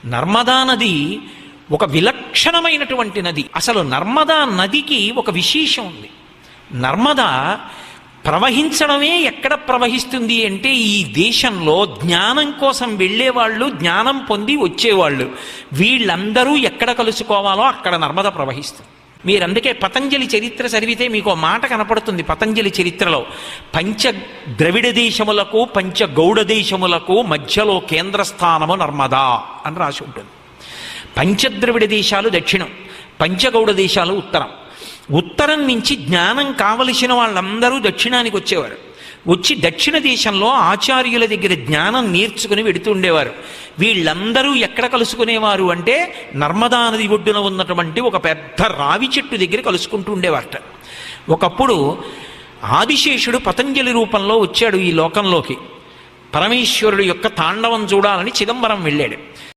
నర్మదా నది ఒక విలక్షణమైనటువంటి నది. అసలు నర్మదా నదికి ఒక విశేషం ఉంది. నర్మదా ప్రవహించడమే ఎక్కడ ప్రవహిస్తుంది అంటే ఈ దేశంలో జ్ఞానం కోసం వెళ్ళేవాళ్ళు, జ్ఞానం పొంది వచ్చేవాళ్ళు, వీళ్ళందరూ ఎక్కడ కలుసుకోవాలో అక్కడ నర్మద ప్రవహిస్తుంది. మీరందుకే పతంజలి చరిత్ర చదివితే మీకు మాట కనపడుతుంది. పతంజలి చరిత్రలో పంచ ద్రవిడ దేశములకు పంచ గౌడ దేశములకు మధ్యలో కేంద్రస్థానము నర్మదా అని రాసి ఉంటుంది. పంచద్రవిడ దేశాలు దక్షిణం, పంచగౌడ దేశాలు ఉత్తరం. ఉత్తరం నుంచి జ్ఞానం కావలసిన వాళ్ళందరూ దక్షిణానికి వచ్చేవారు. వచ్చి దక్షిణ దేశంలో ఆచార్యుల దగ్గర జ్ఞానం నేర్చుకుని వెడుతుండేవారు. వీళ్ళందరూ ఎక్కడ కలుసుకునేవారు అంటే నర్మదా నది ఒడ్డున ఉన్నటువంటి ఒక పెద్ద రావి చెట్టు దగ్గర కలుసుకుంటూ ఉండేవారట. ఒకప్పుడు ఆదిశేషుడు పతంజలి రూపంలో వచ్చాడు ఈ లోకంలోకి. పరమేశ్వరుడు యొక్క తాండవం చూడాలని చిదంబరం వెళ్ళాడు.